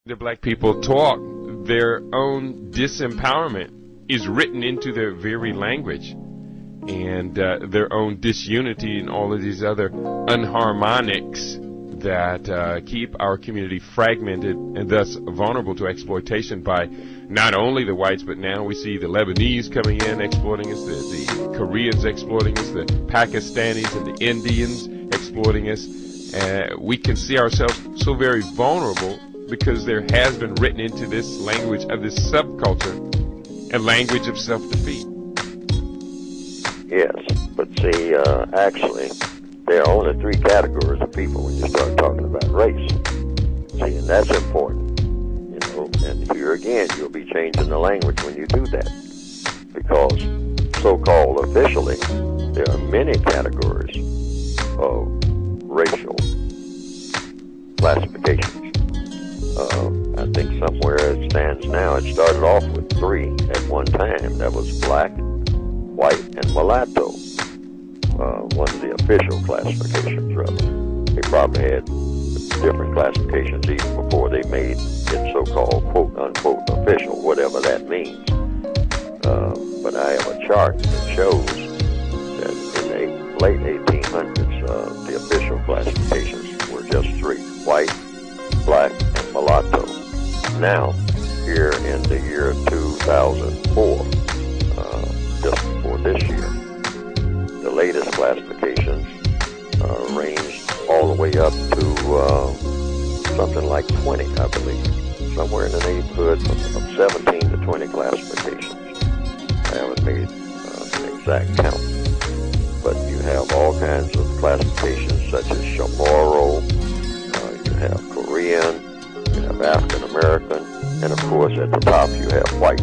The black people talk, their own disempowerment is written into their very language, and their own disunity and all of these other unharmonics that keep our community fragmented and thus vulnerable to exploitation by not only the whites, but now we see the Lebanese coming in exploiting us, the Koreans exploiting us, the Pakistanis and the Indians exploiting us. We can see ourselves so very vulnerable because there has been written into this language of this subculture a language of self-defeat. Yes, but see, actually, there are only three categories of people when you start talking about race. See, and that's important, you know, and here again, you'll be changing the language when you do that, because so-called officially, there are many categories of racial classifications. I think somewhere it stands now, it started off with three at one time. That was black, white, and mulatto. One of the official classifications, rather. They probably had different classifications even before they made it so-called quote-unquote official, whatever that means. But I have a chart that shows that in the late 1800s, the official classifications were just three: white, black, and mulatto. Now, here in the year 2004, just before this year, the latest classifications ranged all the way up to something like 20, I believe. Somewhere in the neighborhood of 17 to 20 classifications. I haven't made an exact count. But you have all kinds of classifications such as Chamorro, you have Korean, you have African American, and of course at the top you have white.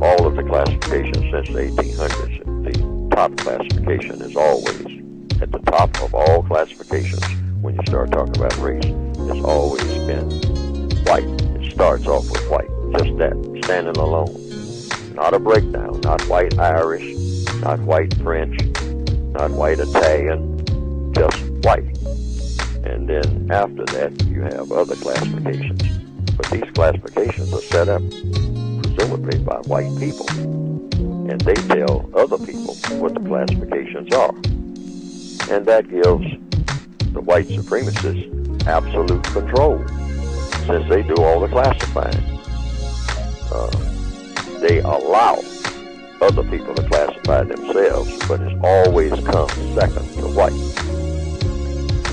All of the classifications since the 1800s, the top classification is always at the top of all classifications when you start talking about race. It's always been white. It starts off with white, just that, standing alone. Not a breakdown, not white Irish, not white French, not white Italian, just white. And then after that, you have other classifications. But these classifications are set up presumably by white people. And they tell other people what the classifications are. And that gives the white supremacists absolute control, since they do all the classifying. They allow other people to classify themselves, but it's always come second to white.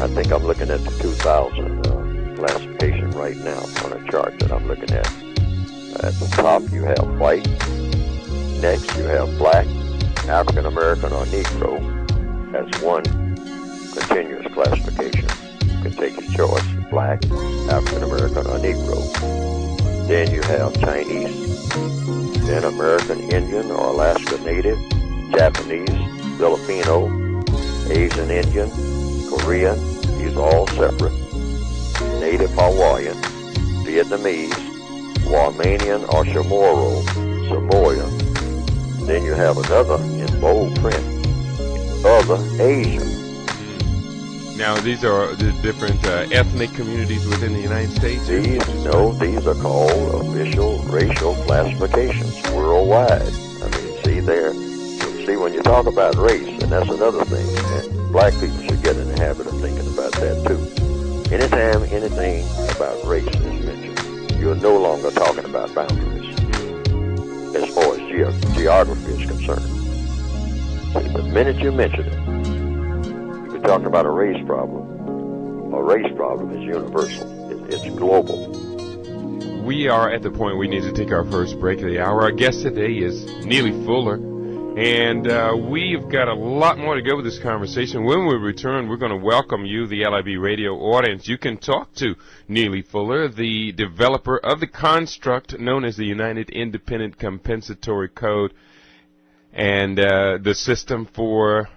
I think I'm looking at the 2000 classification right now on a chart that I'm looking at. At the top you have white, next you have black, African American or Negro. That's one continuous classification. You can take your choice, black, African American or Negro. Then you have Chinese, then American Indian or Alaska Native, Japanese, Filipino, Asian Indian, Korean, these are all separate, Native Hawaiian, Vietnamese, Guamanian or Chamorro, Samoan. Then you have another in bold print, other Asian. Now these are the different ethnic communities within the United States? These are called official racial classifications worldwide. I mean, see there, see when you talk about race, and that's another thing, and black people should get in the habit of thinking about that too. Anytime anything about race is mentioned, you're no longer talking about boundaries as far as geography is concerned. See, the minute you mention it, you're talking about a race problem. A race problem is universal. It's global. We are at the point we need to take our first break of the hour. Our guest today is Neely Fuller, and we've got a lot more to go with this conversation. When we return, we're going to welcome you, the LIB radio audience. You can talk to Neely Fuller, the developer of the construct known as the United Independent Compensatory Code, and the system for,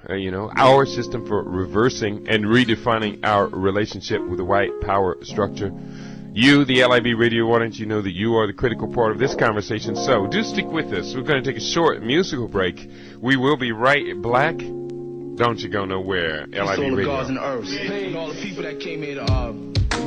our system for reversing and redefining our relationship with the white power structure. You, the LIB radio audience, you know that you are the critical part of this conversation, so do stick with us. We're going to take a short musical break. We will be right back. Don't you go nowhere, LIB radio. All the gods and earths, and all the people that came here to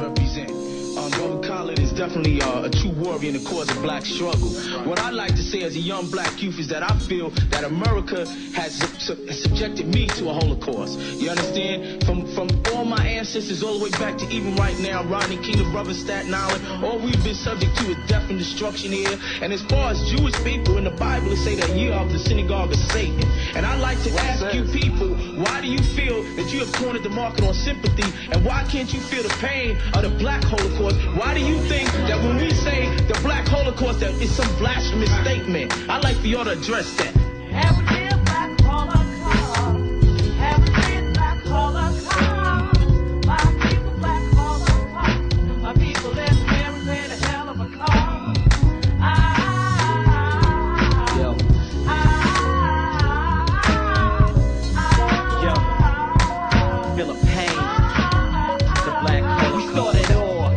represent. What we call it definitely a true warrior in the cause of black struggle. What I like to say as a young black youth is that I feel that America has subjected me to a Holocaust. You understand? From all my ancestors all the way back to even right now, Rodney King, the brother Staten Island, all we've been subject to is death and destruction here. And as far as Jewish people, in the Bible it say that ye are of the synagogue of Satan. And I like to ask you people, why do you feel that you have cornered the market on sympathy, and why can't you feel the pain of the black Holocaust? Why do you think that when we say the black Holocaust that it's some blasphemous statement? I'd like for y'all to address that. Have a real black Holocaust. Have a real black Holocaust. My people black Holocaust. My people that's very, very hell of a cause. Feel the pain. The black Holocaust. We started all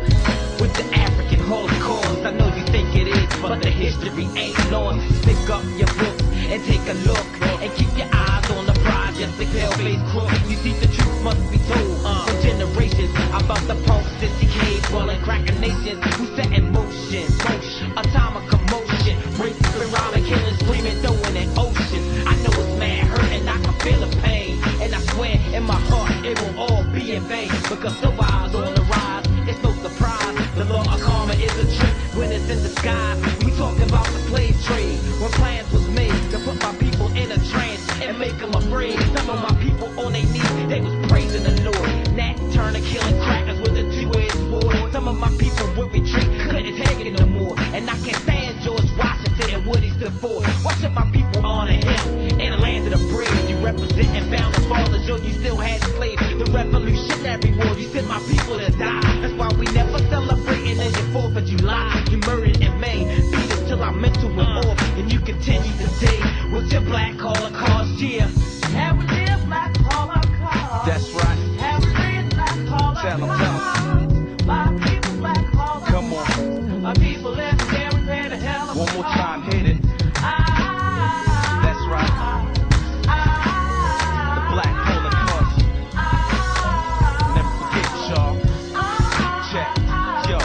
with the African Holocaust. I know you think it is, but the history ain't lost. Pick up your books and take a look, and keep your eyes on the prize. Yes, the pale-faced crook. You see, the truth must be told for generations about the punks, this decayed, falling, cracking nations who set in motion, a time of commotion, rape, spiraling, killing, screaming, throwing in ocean. I know it's mad hurt, and I can feel the pain, and I swear in my heart it will all be in vain, because survival's on the rise. It's no surprise, the law of karma is a trick when it's in disguise. We talking about the slave trade, when plans was made to put my people in a trance and make them afraid. Some of my people on their knees, they was praising the Lord. Nat Turner killing crackers with a two-edged sword. Some of my people would retreat, couldn't take it no more. And I can't stand George Washington and what he stood for. Why should my people honor him in the land of the brave? You represent and founding fathers, yo, you still had slaves. The Revolutionary War, you sent my people to die. That's why we never celebrating in the 4th of July. You murdered in Maine, beat us till our mental went off, and you continue today with your black Holocaust, yeah. Have a real black Holocaust. That's right. Have a real black Holocaust. Tell 'em. My people black Holocaust. Come on. My people that's very, very hell of a One more time, hit it. That's right. The black Holocaust. Never forget, y'all. Check. Yo,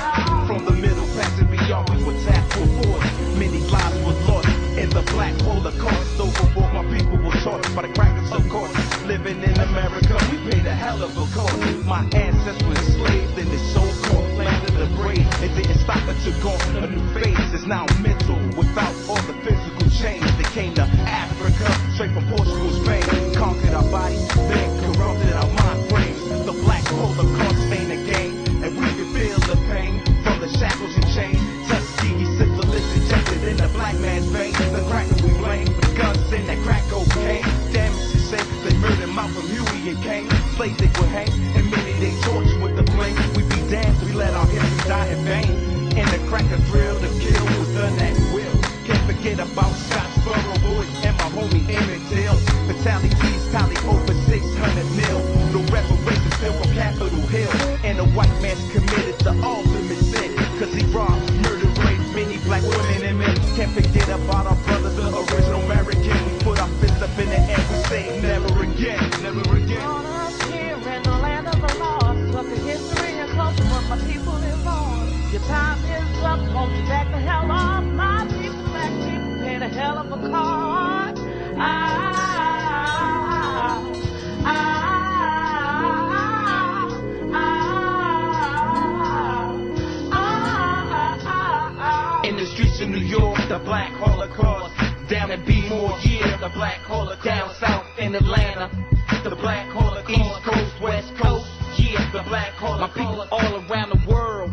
from the middle passing beyond, we were tapped for force. Many lives were lost in the black Holocaust. Overboard, my people were taught by the crackers, of course. Living in America, we paid a hell of a cost. My ancestors were enslaved in this so-called land of the brave. It didn't stop, it took on a new phase. It's now mental, without all the physical change. They came to Africa, straight from Portugal, Spain. Conquered our bodies, then corrupted our mind frames. The black Holocaust ain't a game, and we can feel the pain from the shackles and chains. Tuskegee syphilis injected in the black man's veins. The cracker we blame for the guns and that crack cocaine. Damage to say they murdered Malcolm, Huey, and Kane. Slaves they would hang, and many they tortured with the flame. We be damned, we let our history die in vain. And the cracker thrill, the kill was done at will. Can't forget about Scottsboro boys and my homie Emmett Till. Fatalities tally over 600 mil. No reparations still from Capitol Hill. And the white man's committed the ultimate sin, cause he robbed, murdered, raped many black women and men. Can't forget about our brothers, the original American. We put our fists up in the air, we say never again, never again. On us here in the land of the lost, but the history is close to what my people live on. Your time is up, won't you back the hell off? My people, black people, pay the hell of a cost. In the streets of New York, the black Holocaust. Down in B-More, yeah, the black Holocaust. Down south in Atlanta, the black Holocaust. East Coast, West Coast, yeah, the black Holocaust. My people all around the world,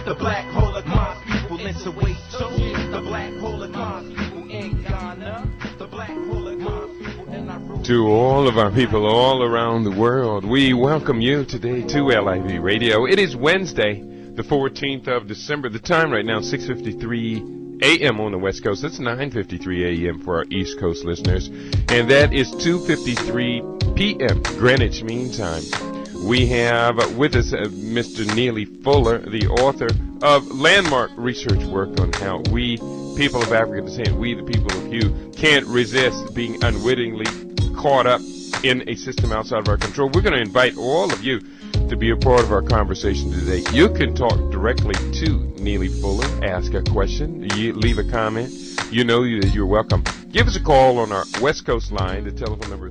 the black Holocaust. People in Soweto, the black Holocaust. People in Ghana, the black Holocaust. People in Nairobi. To all of our people all around the world, we welcome you today to LIV Radio. It is Wednesday, the 14th of December. The time right now, 6:53 a.m. on the West Coast. That's 9:53 a.m. for our East Coast listeners. And that is 2:53 p.m. Greenwich Mean Time. We have with us Mr. Neely Fuller, the author of landmark research work on how we, people of African descent, we the people of Hue, can't resist being unwittingly caught up in a system outside of our control. We're going to invite all of you to be a part of our conversation today. You can talk directly to Neely Fuller, ask a question, leave a comment. You know that you're welcome. Give us a call on our West Coast line. The telephone number